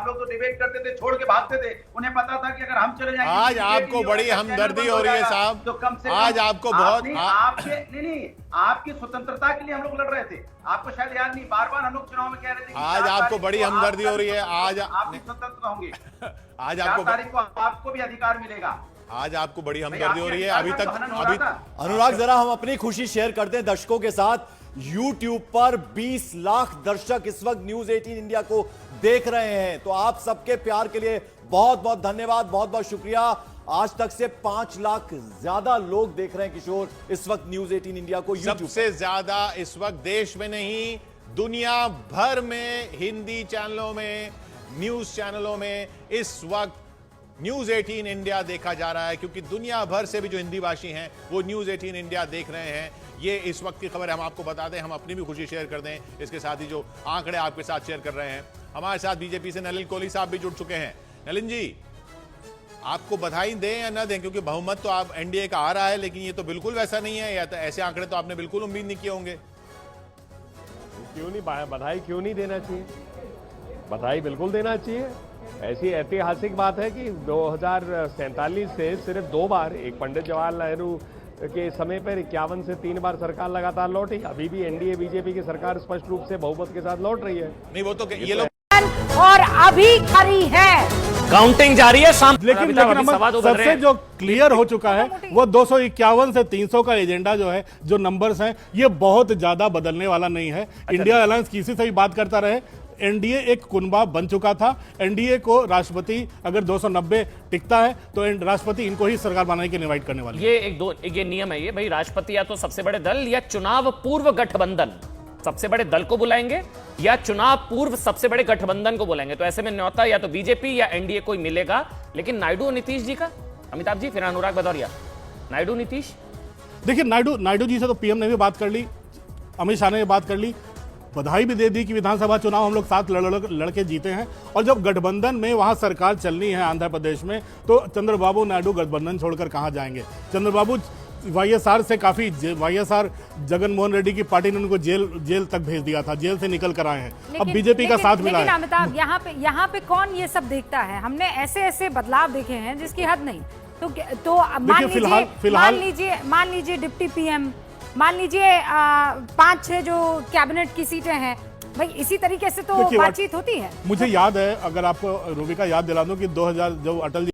लोग तो डिबेट करते थे, छोड़ के भागते थे, उन्हें पता था कि अगर हम चले जाएंगे आज आपको बड़ी हमदर्दी हो रही है साहब, तो कम से कम आज आपको बहुत आपके नहीं आपकी स्वतंत्रता के लिए हम लोग लड़ रहे थे। आपको शायद याद नहीं, बार बार हम लोग चुनाव में कह रहे थे आज आपको बड़ी हमदर्दी हो रही है। आज आप भी स्वतंत्र होंगे, आज 4 तारीख को आपको भी अधिकार मिलेगा। आज आपको बड़ी हमदर्दी हो रही है। अभी अनुराग, जरा हम अपनी खुशी शेयर करते हैं दर्शकों के साथ। YouTube पर 20 लाख दर्शक इस वक्त न्यूज 18 इंडिया को देख रहे हैं, तो आप सबके प्यार के लिए बहुत बहुत धन्यवाद, बहुत बहुत शुक्रिया। आज तक से 5 लाख ज्यादा लोग देख रहे हैं किशोर इस वक्त न्यूज 18 इंडिया को YouTube। सबसे ज्यादा इस वक्त देश में नहीं, दुनिया भर में हिंदी चैनलों में, न्यूज चैनलों में इस वक्त न्यूज 18 इंडिया देखा जा रहा है, क्योंकि दुनिया भर से भी जो हिंदी भाषी हैं वो न्यूज 18 इंडिया देख रहे हैं। ये इस वक्त की खबर हम आपको बता दें, हम अपनी भी खुशी शेयर कर दें, इसके साथ ही जो आंकड़े आपके साथ शेयर कर रहे हैं। हमारे साथ बीजेपी से नलिन कोहली साहब भी जुड़ चुके हैं। नलिन जी, आपको बधाई दें या ना दें, क्योंकि बहुमत तो आप एनडीए का आ रहा है, लेकिन ये तो बिल्कुल वैसा नहीं है, या तो ऐसे आंकड़े तो आपने बिल्कुल उम्मीद नहीं किए होंगे। क्यों नहीं, बधाई क्यों नहीं देना चाहिए, बधाई बिल्कुल देना चाहिए। ऐसी ऐतिहासिक बात है कि 2047 से सिर्फ 2 बार, एक पंडित जवाहरलाल नेहरू के समय पर 51 से 3 बार सरकार लगातार लौटी। अभी भी एनडीए बीजेपी की सरकार स्पष्ट रूप से बहुमत के साथ लौट रही है। नहीं, वो तो ये लोग और अभी खरी है, काउंटिंग जारी है। लेकिन सबसे जो क्लियर हो चुका है वो 251 से 300 का एजेंडा जो है, जो नंबर्स हैं, ये बहुत ज्यादा बदलने वाला नहीं है। इंडिया अलायंस किसी से भी बात करता रहे, एनडीए एक कुनबा बन चुका था। एनडीए को राष्ट्रपति अगर 290 टिकता है तो राष्ट्रपति इनको ही सरकार बनाने के इनवाइट करने वाले। ये नियम है, ये भाई राष्ट्रपति या तो सबसे बड़े दल या चुनाव पूर्व गठबंधन सबसे बड़े दल को बुलाएंगे, या चुनाव पूर्व सबसे बड़े गठबंधन को बुलाएंगे। तो ऐसे में न्योता या तो बीजेपी या एनडीए कोई मिलेगा। लेकिन नायडू और नीतीश जी का, अमिताभ जी फिर अनुराग भदौरिया, नायडू नीतीश। देखिए, नायडू जी से तो पीएम ने भी बात कर ली, अमित शाह ने भी बात कर ली, बधाई भी दे दी कि विधानसभा चुनाव हम लोग साथ लड़के जीते हैं। और जब गठबंधन में वहां सरकार चलनी है आंध्र प्रदेश में, तो चंद्रबाबू नायडू गठबंधन छोड़कर कहां जाएंगे। चंद्रबाबू वाईएसआर से काफी, वाईएसआर जगनमोहन रेड्डी की पार्टी ने उनको जेल तक भेज दिया था, जेल से निकल कर आए हैं। अब बीजेपी का साथ मिला है। अमिताभ, यहाँ पे कौन ये सब देखता है? हमने ऐसे ऐसे बदलाव देखे हैं जिसकी हद नहीं। तो मान लीजिए डिप्टी पीएम, मान लीजिए 5-6 जो कैबिनेट की सीटें हैं, भाई इसी तरीके से तो बातचीत होती है। मुझे याद है, अगर आपको रूबिका याद दिला दूं कि 2000 जो अटल जी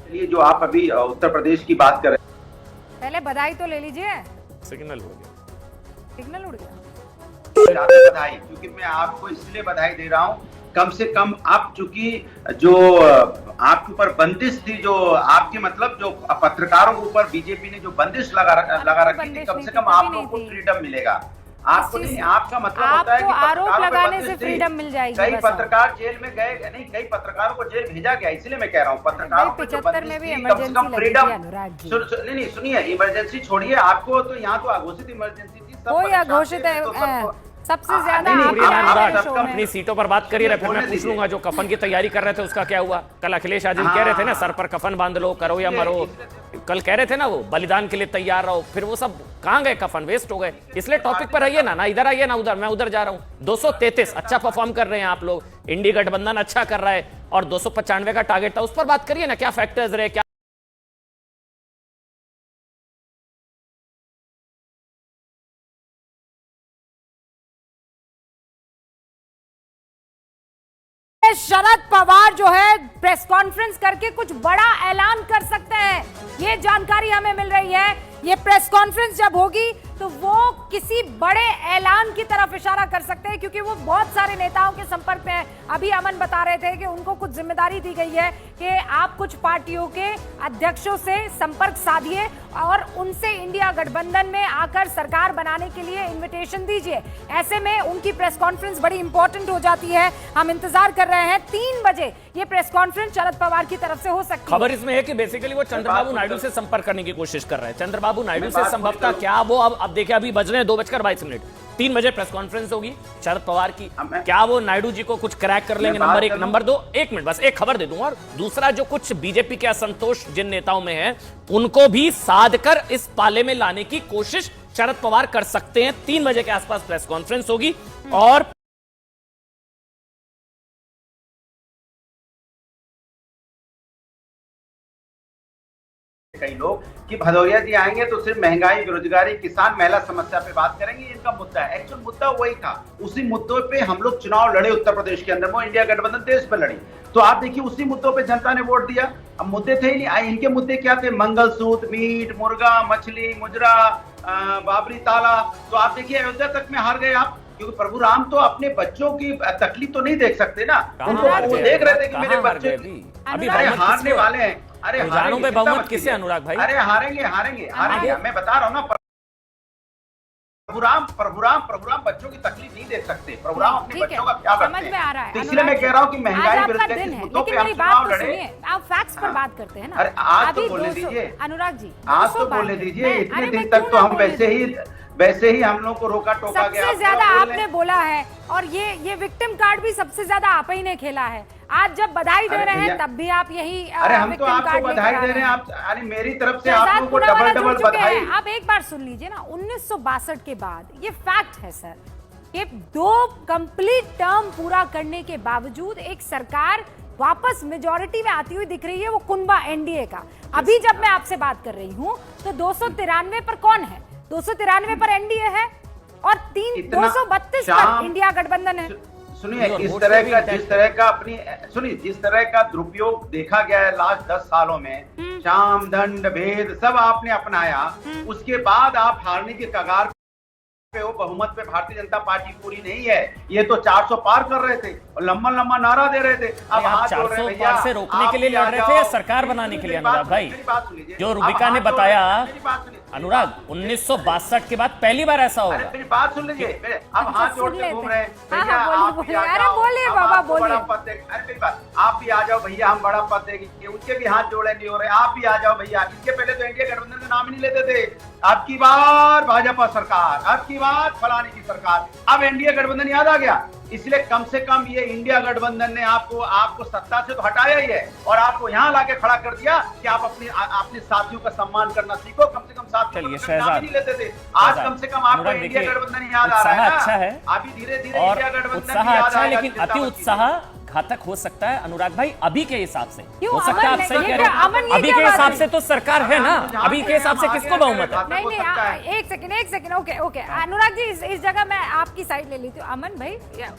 लिए जो आप अभी उत्तर प्रदेश की बात कर रहे हैं, पहले बधाई तो ले लीजिए। सिग्नल हो गया, सिग्नल उड़ गया। बधाई, क्योंकि मैं आपको इसलिए बधाई दे रहा हूँ, कम से कम आप, चूंकि जो आपके ऊपर बंदिश थी, जो आपके मतलब जो पत्रकारों के ऊपर बीजेपी ने जो बंदिश लगा रखी थी, कम से कम आप लोगों को फ्रीडम मिलेगा। आपको नहीं, आपका मतलब होता है कि आरोप लगाने से फ्रीडम मिल जाएगी। कई पत्रकार जेल में गए, नहीं कई पत्रकारों को जेल भेजा गया, इसलिए मैं कह रहा हूँ पत्रकारों को 75 में भी कम से कम फ्रीडम। इमरजेंसी नहीं सुनिए, इमरजेंसी छोड़िए, आपको तो यहाँ तो अघोषित इमरजेंसी थी, कोई अघोषित सबसे ज्यादा नहीं, आपके नहीं, यहाँ आप के सबका शो में। अपनी सीटों पर बात करिए, फिर मैं बोलने पूछ दीजिए। लूंगा जो कफन की तैयारी कर रहे थे उसका क्या हुआ। कल अखिलेश यादव कह रहे थे ना, सर पर कफन बांध लो, करो या मरो। कल कह रहे थे ना वो बलिदान के लिए तैयार रहो, फिर वो सब कहां गए, कफन वेस्ट हो गए। इसलिए टॉपिक पर रहिए ना इधर आइए ना उधर, मैं उधर जा रहा हूं। 233 अच्छा परफॉर्म कर रहे हैं आप लोग, इंडी गठबंधन अच्छा कर रहा है, और 295 का टारगेट था, उस पर बात करिए ना, क्या फैक्टर्स रहे, क्या शरद पवार जो है प्रेस कॉन्फ्रेंस करके कुछ बड़ा ऐलान कर सकते हैं, ये जानकारी हमें मिल रही है। ये प्रेस कॉन्फ्रेंस जब होगी तो वो किसी बड़े ऐलान की तरफ इशारा कर सकते हैं, क्योंकि वो बहुत सारे नेताओं के संपर्क में है। अभी अमन बता रहे थे कि उनको कुछ जिम्मेदारी दी गई है कि आप कुछ पार्टियों के अध्यक्षों से संपर्क साधिए और उनसे इंडिया गठबंधन में आकर सरकार बनाने के लिए इन्विटेशन दीजिए। ऐसे में उनकी प्रेस कॉन्फ्रेंस बड़ी इंपॉर्टेंट हो जाती है। हम इंतजार कर रहे हैं 3 बजे ये प्रेस कॉन्फ्रेंस शरद पवार की तरफ से हो सकती है। खबर इसमें है कि बेसिकली वो चंद्रबाबू नायडू से संपर्क करने की कोशिश कर रहे हैं। चंद्रबाबू नायडू से संभवतः क्या वो अब देखिए, अभी बज रहे हैं 2:22, 3 बजे प्रेस कॉन्फ्रेंस होगी शरद पवार की। क्या वो नायडू जी को कुछ क्रैक कर लेंगे? नंबर 1। नंबर 2, 1 मिनट बस एक खबर दे दूं, और दूसरा जो कुछ बीजेपी के असंतोष जिन नेताओं में है उनको भी साध कर इस पाले में लाने की कोशिश शरद पवार कर सकते हैं। 3 बजे के आसपास प्रेस कॉन्फ्रेंस होगी और कई लोग कि भदौरिया जी आएंगे तो सिर्फ महंगाई, बेरोजगारी, किसान, महिला समस्या पे बात करेंगे, इनका मुद्दा है। एक्चुअल मुद्दा वही था, उसी मुद्दों पे हम लोग चुनाव लड़े उत्तर प्रदेश के अंदर, वो इंडिया गठबंधन देश पे लड़ी। तो आप देखिए उसी मुद्दों पे जनता ने वोट दिया। अब मुद्दे थे ही नहीं, इनके मुद्दे क्या थे? मंगलसूत्र, मीट, मुर्गा, मछली, मुजरा, बाबरी ताला। तो आप देखिए अयोध्या तक में हार गए आप, क्योंकि प्रभु राम तो अपने बच्चों की तकलीफ तो नहीं देख सकते ना। उनको वो देख रहे थे कि मेरे बच्चे अभी हारने वाले हैं। अरे रुझानों पे बहुमत किसे अनुराग भाई? अरे हारेंगे हारेंगे हारेंगे, मैं बता रहा हूँ ना। प्रभु राम बच्चों की तकलीफ नहीं देख सकते। प्रभु राम अपने बच्चों का क्या करते हैं। तो इसलिए मैं कह रहा हूँ कि महंगाई, बेरोजगारी के मुद्दों पे हम चुनाव लड़े। आप फैक्ट्स पर बात करते हैं ना। अरे आज तो बोलने दीजिए अनुराग जी, आज तो बोलने दीजिए। इतने दिन तक तो हम वैसे ही हम लोग को रोका टोका गया। सबसे ज्यादा आपने बोला है, और ये विक्टिम कार्ड भी सबसे ज्यादा आप ही ने खेला है। आज जब बधाई दे रहे हैं तब भी आप यही अरे हम तो आपको बधाई दे रहे हैं। आप अरे मेरी तरफ से आप लोगों को डबल बधाई। आप एक बार सुन लीजिए ना, 1962 के बाद ये फैक्ट है सर, ये 2 कंप्लीट टर्म पूरा करने के बावजूद एक सरकार वापस मेजॉरिटी में आती हुई दिख रही है, वो कुनबा एनडीए का। अभी जब मैं आपसे बात कर रही हूँ तो 293 पर कौन है? 293 पर एनडीए है और 232 पर इंडिया गठबंधन है। सुनिए जिस तरह का दुरुपयोग देखा गया है लास्ट 10 सालों में, शाम दंड भेद सब आपने अपनाया, उसके बाद आप हारने की कगार पे हो। बहुमत पे भारतीय जनता पार्टी पूरी नहीं है। ये तो 400 पार कर रहे थे और लंबा लंबा नारा दे रहे थे। अब आप 400 पार से रोकने के लिए लड़ रहे थे या सरकार बनाने के लिए? अनुराग भाई, जो रूबिका ने बताया अनुराग, 1962 के बाद पहली बार ऐसा होगा। मेरी बात सुन लीजिए। अब हाथ जोड़ के घूम रहे हैं। अरे बोलिए बाबा बोलिए। अरे मेरी बात, आप भी आ जाओ भैया, हम बड़ा पद देंगे। उनके भी हाथ जोड़े नहीं हो रहे, आप भी आ जाओ भैया। इसके पहले तो इंडिया गठबंधन का नाम ही नहीं लेते थे। अब की बार भाजपा सरकार, अब की बार फलाने की सरकार, अब एनडीए गठबंधन याद आ गया। इसलिए कम से कम ये इंडिया गठबंधन ने आपको सत्ता से तो हटाया ही है और आपको यहाँ लाके खड़ा कर दिया कि आप अपने साथियों का सम्मान करना सीखो। कम से कम साथियों को नाम नहीं लेते थे। आज कम से कम आपको इंडिया गठबंधन याद आ रहा है। अच्छा है, अभी धीरे धीरे इंडिया गठबंधन उत्साह अच्छा है, लेकिन अति उत्साह घातक हो सकता है। अनुराग भाई, अभी के हिसाब से हो सकता है, आप सही कह रहे हैं। अभी के हिसाब से तो सरकार है ना, अभी के हिसाब से किसको बहुमत है? नहीं, एक सेकंड। ओके अनुराग जी, इस जगह मैं आपकी साइड ले लेती हूँ। अमन भाई,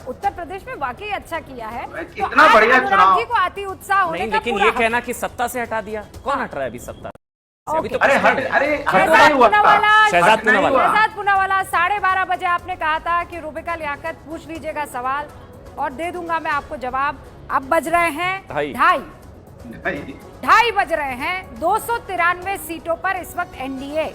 उत्तर प्रदेश में वाकई अच्छा किया है, कितना बढ़िया चुनाव। जी को अति उत्साह होने का। लेकिन ये कहना कि सत्ता से हटा दिया, कौन हट रहा है अभी सत्ता? अभी तो शहजाद पूनावाला 12:30 बजे आपने कहा था कि रूबिका लियाकत पूछ लीजिएगा सवाल और दे दूंगा मैं आपको जवाब। अब बज रहे हैं 2:30 बज रहे हैं। 293 सीटों पर इस वक्त एनडीए।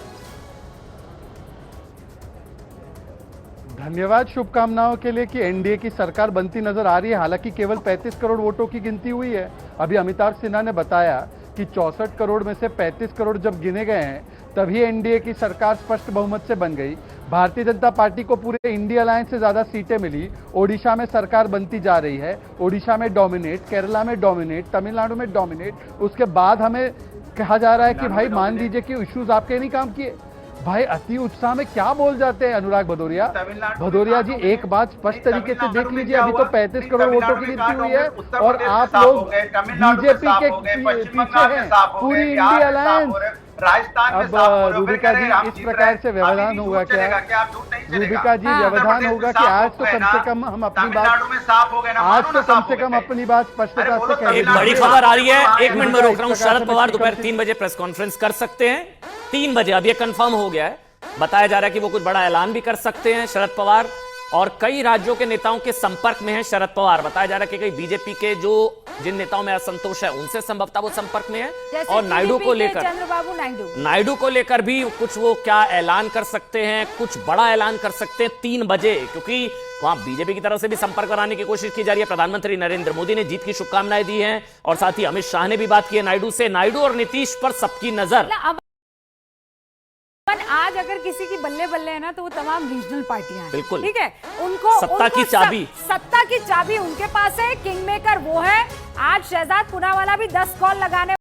धन्यवाद शुभकामनाओं के लिए कि एनडीए की सरकार बनती नजर आ रही है। हालांकि केवल 35 करोड़ वोटों की गिनती हुई है। अभी अमिताभ सिन्हा ने बताया कि 64 करोड़ में से 35 करोड़ जब गिने गए हैं तभी एनडीए की सरकार स्पष्ट बहुमत से बन गई। भारतीय जनता पार्टी को पूरे इंडिया अलायंस से ज्यादा सीटें मिली, ओडिशा में सरकार बनती जा रही है, ओडिशा में डोमिनेट, केरला में डोमिनेट, तमिलनाडु में डोमिनेट, उसके बाद हमें कहा जा रहा है कि भाई मान लीजिए कि इश्यूज आपके नहीं काम किए। भाई अति उत्साह में क्या बोल जाते हैं अनुराग भदौरिया। भदौरिया जी एक बात स्पष्ट तरीके से देख लीजिए, अभी तो 35 करोड़ वोटों की गिनती हुई है और आप लोग बीजेपी के पीछे हैं, पूरी इंडिया अलायंस। राजस्थान में अब रूबिका जी इस प्रकार से व्यवधान होगा क्या? रूबिका जी व्यवधान होगा कि आज तो कम से कम हम अपनी बात, आज तो कम से कम अपनी बात स्पष्टता से कह। एक बड़ी खबर आ रही है, 1 मिनट में रोक रहा हूं। शरद पवार दोपहर 3 बजे प्रेस कॉन्फ्रेंस कर सकते हैं, 3 बजे, अब ये कंफर्म हो गया है। बताया जा रहा है कि वो कुछ बड़ा ऐलान भी कर सकते हैं शरद पवार, और कई राज्यों के नेताओं के संपर्क में हैं शरद पवार। बताया जा रहा है कि कई बीजेपी के जो जिन नेताओं में असंतोष है उनसे संभवतः वो संपर्क में है, और नायडू को लेकर, चंद्रबाबू नायडू को लेकर भी कुछ वो क्या ऐलान कर सकते हैं, कुछ बड़ा ऐलान कर सकते हैं 3 बजे, क्योंकि वहां बीजेपी की तरफ से भी संपर्क कराने की कोशिश की जा रही है। प्रधानमंत्री नरेंद्र मोदी ने जीत की शुभकामनाएं दी हैं, और साथ ही अमित शाह ने भी बात की है नायडू से। नायडू और नीतीश पर सबकी नजर। आज अगर किसी की बल्ले बल्ले है ना तो वो तमाम रीजनल पार्टियां हैं, बिल्कुल, ठीक है, उनको सत्ता की चाबी, सत्ता की चाबी उनके पास है, किंग मेकर वो है। आज शहजाद पूनावाला भी 10 कॉल लगाने